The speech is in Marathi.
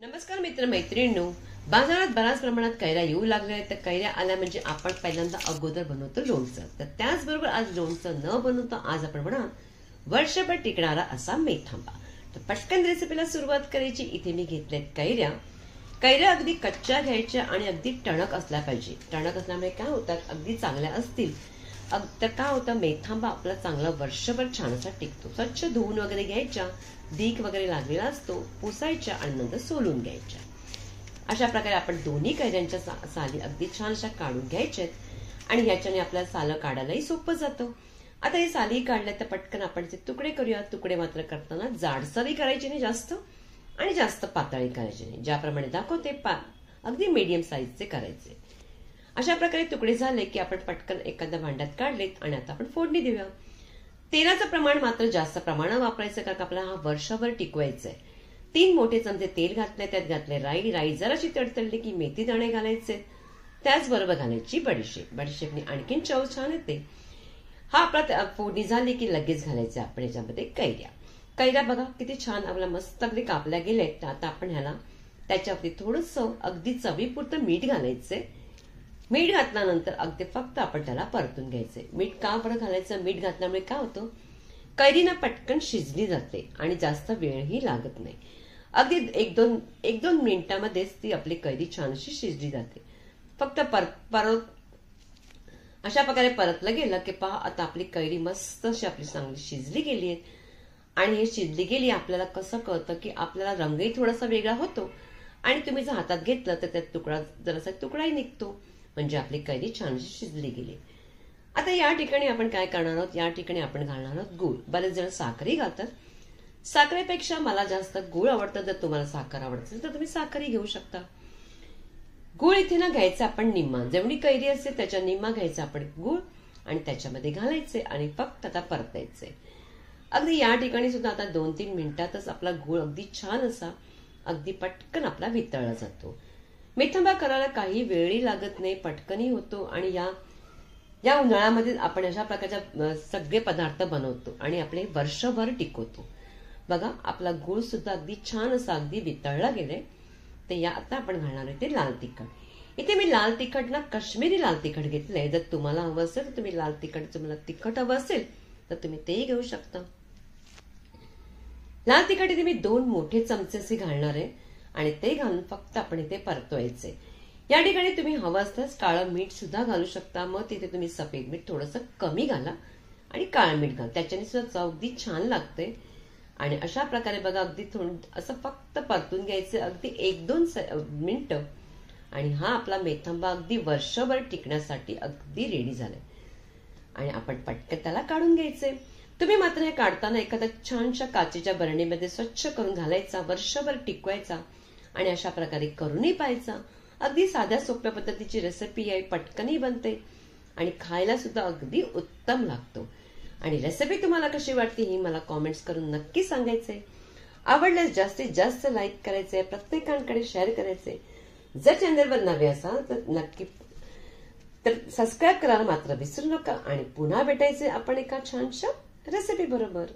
नमस्कार मित्र मैत्रिणींनो, बाजारात बऱ्याच प्रमाणात कैऱ्या येऊ लागल्या आहेत. तर कैऱ्या आल्या म्हणजे आपण पहिल्यांदा अगोदर बनवतो लोणचं. तर त्याचबरोबर आज लोणचं न बनवता आज आपण बनवणार वर्षभर टिकणारा असा मेथांबा. तर पटकन रेसिपीला सुरुवात करायची. इथे मी घेतल्यात कैऱ्या. कैऱ्या अगदी कच्च्या घ्यायच्या आणि अगदी टणक असल्या पाहिजे. टणक असल्यामुळे काय होतात, अगदी चांगल्या असतील तर काय होतं, मेथांबा आपला चांगला वर्षभर छान असा टिकतो. स्वच्छ धुवून वगैरे घ्यायच्या, दीक वगैरे लागलेला असतो, पुसायच्या आणि नंतर सोलून घ्यायच्या. अशा प्रकारे आपण दोन्ही कैऱ्यांच्या साली अगदी छान अशा काढून घ्यायच्यात आणि ह्याच्याने आपल्याला सालं काढायलाही सोपं जातं. आता हे साली काढल्या तर पटकन आपण ते तुकडे करूया. तुकडे मात्र करताना जाडसरही करायचे नाही जास्त आणि जास्त पातळी करायचे नाही. ज्याप्रमाणे दाखवते अगदी मीडियम साईजचे करायचे. अशा प्रकारे तुकडे झाले की आपण पटकन एखाद्या भांड्यात काढलेत आणि आता आपण फोडणी देऊया. तेलाचं प्रमाण मात्र जास्त प्रमाणात वापरायचं, कारण आपल्याला हा वर्षभर टिकवायचंय. 3 मोठे चमचे तेल घातले, त्यात घातले राई जराशी तडतडली की मेथी दाणे घालायचे. त्याचबरोबर घालायची बडीशेप. बडीशेपने आणखीन चव छान येते. हा आपला फोडणी झाली की लगेच घालायचे आपण याच्यामध्ये कैऱ्या. कैऱ्या बघा किती छान आपल्या मस्त अगदी कापल्या गेलेत. तर आता आपण ह्याला त्याच्यावरती थोडंसं अगदी चवीपुरतं मीठ घालायचंय. मीठ घातल्यानंतर अगदी फक्त आपण त्याला परतून घ्यायचंय. मीठ का बरं घालायचं, मीठ घातल्यामुळे काय होतं, कैरी ना पटकन शिजली जाते आणि जास्त वेळही लागत नाही. अगदी एक दोन मिनिटांमध्येच ती आपली कैरी छान अशी शिजली जाते. फक्त परत अशा प्रकारे परतलं गेलं की पहा, आता आपली कैरी मस्त अशी आपली चांगली शिजली गेली आहे. आणि हे शिजली गेली आपल्याला कसं कळतं की आपल्याला रंगही थोडासा वेगळा होतो आणि तुम्ही जर हातात घेतलं तर त्यात जरासा तुकडाही निघतो. म्हणजे आपली कैरी छान शिजली गेली. आता या ठिकाणी आपण काय करणार आहोत, या ठिकाणी आपण घालणार आहोत गूळ. बरेच जण साखरही घालतात. साखरेपेक्षा मला जास्त गूळ आवडतं. जर तुम्हाला साखर आवडत असेल तर तुम्ही साखरही घेऊ शकता. गूळ इथे ना घ्यायचा आपण निम्मा, जेवढी कैरी असते त्याच्या निम्मा घ्यायचा आपण गूळ आणि त्याच्यामध्ये घालायचे आणि फक्त आता परतायचे. अगदी या ठिकाणी सुद्धा आता 2-3 मिनिटातच आपला गूळ अगदी छान असा अगदी पटकन आपला वितळला जातो. मेथांबा करायला काही वेळही लागत नाही, पटकनही होतो आणि या उन्हाळ्यामध्ये आपण अशा प्रकारच्या सगळे पदार्थ बनवतो आणि आपले वर्षभर टिकवतो. बघा आपला गूळ सुद्धा अगदी छान असा अगदी वितळला गेलाय. तर आता आपण घालणार आहे ते लाल तिखट. इथे मी लाल तिखट ना काश्मीरी लाल तिखट घेतलंय. जर तुम्हाला हवं असेल तर तुम्ही लाल तिखट, तुम्हाला तिखट हवं असेल तर तुम्ही तेही घेऊ शकता. लाल तिखट इथे मी 2 मोठे चमचे असे घालणार आहे आणि ते घालून फक्त आपण इथे परतवायचे. या ठिकाणी तुम्ही हवं असल्यास काळं मीठ सुद्धा घालू शकता. मग तिथे तुम्ही सफेद मीठ थोडंसं कमी घाला आणि काळं मीठ घाला, त्याच्याने सुद्धा चव अगदी छान लागते. आणि अशा प्रकारे बघा अगदी थोडं असं फक्त परतून घ्यायचं अगदी 1-2 मिनिटं आणि हा आपला मेथांबा अगदी वर्षभर टिकण्यासाठी अगदी रेडी झालाय. आणि आपण पटकन त्याला काढून घ्यायचे. तुम्ही मात्र हे काढताना एखाद्या छानशा काचेच्या बरणीमध्ये स्वच्छ करून घालायचा, वर्षभर टिकवायचा आणि अशा प्रकारे करूनही पाहायचा. अगदी साध्या सोप्या पद्धतीची रेसिपी आहे, पटकनही बनते आणि खायला सुद्धा अगदी उत्तम लागतो. आणि रेसिपी तुम्हाला कशी वाटते हे मला कॉमेंट्स करून नक्की सांगायचंय. आवडल्यास जास्तीत जास्त लाईक करायचंय, प्रत्येकांकडे शेअर करायचंय. जर चॅनलवर नवे असाल तर नक्की सबस्क्राईब करायला मात्र विसरू नका. आणि पुन्हा भेटायचे आपण एका छानशा रेसिपी बरोबर.